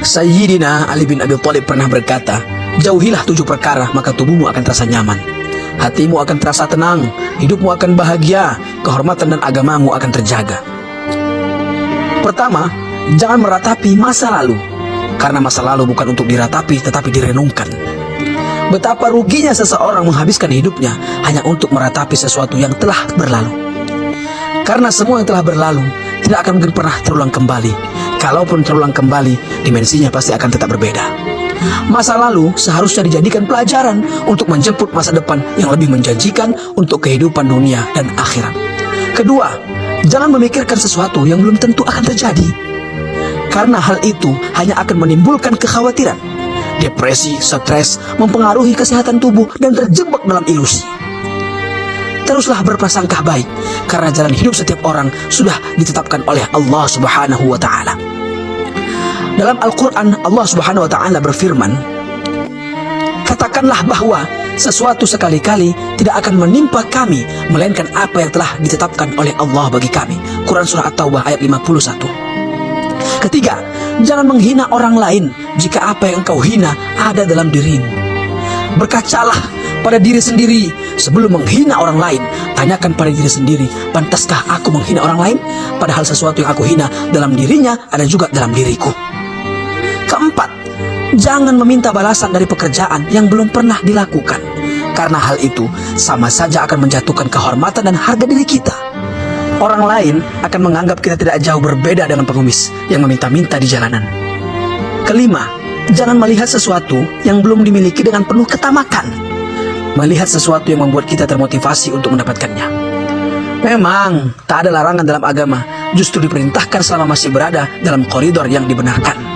Sayyidina Ali bin Abi Thalib pernah berkata, jauhilah 7 perkara maka tubuhmu akan terasa nyaman, hatimu akan terasa tenang, hidupmu akan bahagia, kehormatan dan agamamu akan terjaga. Pertama, jangan meratapi masa lalu, karena masa lalu bukan untuk diratapi tetapi direnungkan. Betapa ruginya seseorang menghabiskan hidupnya hanya untuk meratapi sesuatu yang telah berlalu. Karena semua yang telah berlalu tidak akan mungkin pernah terulang kembali. Kalaupun terulang kembali, dimensinya pasti akan tetap berbeda. Masa lalu seharusnya dijadikan pelajaran untuk menjemput masa depan yang lebih menjanjikan untuk kehidupan dunia dan akhirat. Kedua, jangan memikirkan sesuatu yang belum tentu akan terjadi, karena hal itu hanya akan menimbulkan kekhawatiran, depresi, stres, mempengaruhi kesehatan tubuh dan terjebak dalam ilusi. Teruslah berprasangka baik, karena jalan hidup setiap orang sudah ditetapkan oleh Allah Subhanahu wa Ta'ala. Dalam Al-Quran, Allah Subhanahu wa Ta'ala berfirman, katakanlah bahwa sesuatu sekali-kali tidak akan menimpa kami melainkan apa yang telah ditetapkan oleh Allah bagi kami. Quran Surah At-Taubah ayat 51. Ketiga, jangan menghina orang lain jika apa yang engkau hina ada dalam dirimu. Berkacalah pada diri sendiri sebelum menghina orang lain. Tanyakan pada diri sendiri, pantaskah aku menghina orang lain? Padahal sesuatu yang aku hina dalam dirinya ada juga dalam diriku. Keempat, jangan meminta balasan dari pekerjaan yang belum pernah dilakukan, karena hal itu sama saja akan menjatuhkan kehormatan dan harga diri kita. Orang lain akan menganggap kita tidak jauh berbeda dengan pengemis yang meminta-minta di jalanan. Kelima, jangan melihat sesuatu yang belum dimiliki dengan penuh ketamakan. Melihat sesuatu yang membuat kita termotivasi untuk mendapatkannya. Memang tak ada larangan dalam agama, justru diperintahkan selama masih berada dalam koridor yang dibenarkan.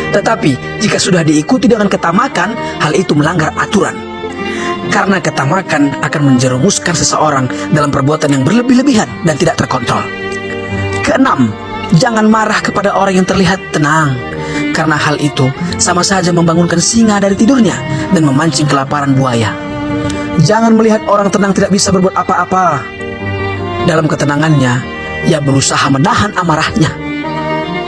Tetapi jika sudah diikuti dengan ketamakan, hal itu melanggar aturan. Karena ketamakan akan menjerumuskan seseorang dalam perbuatan yang berlebih-lebihan dan tidak terkontrol. Keenam, jangan marah kepada orang yang terlihat tenang, karena hal itu sama saja membangunkan singa dari tidurnya dan memancing kelaparan buaya. Jangan melihat orang tenang tidak bisa berbuat apa-apa. Dalam ketenangannya, ia berusaha menahan amarahnya.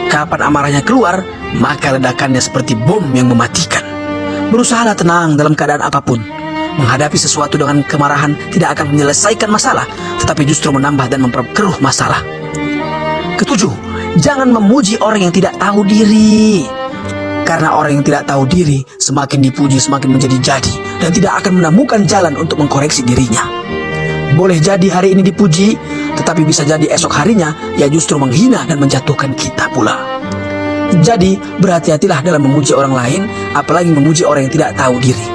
Kapan amarahnya keluar, maka ledakannya seperti bom yang mematikan. Berusahalah tenang dalam keadaan apapun. Menghadapi sesuatu dengan kemarahan tidak akan menyelesaikan masalah, tetapi justru menambah dan memperkeruh masalah. Ketujuh, jangan memuji orang yang tidak tahu diri. Karena orang yang tidak tahu diri semakin dipuji semakin menjadi-jadi dan tidak akan menemukan jalan untuk mengkoreksi dirinya. Boleh jadi hari ini dipuji, tetapi bisa jadi esok harinya ia justru menghina dan menjatuhkan kita pula. Jadi berhati-hatilah dalam memuji orang lain, apalagi memuji orang yang tidak tahu diri.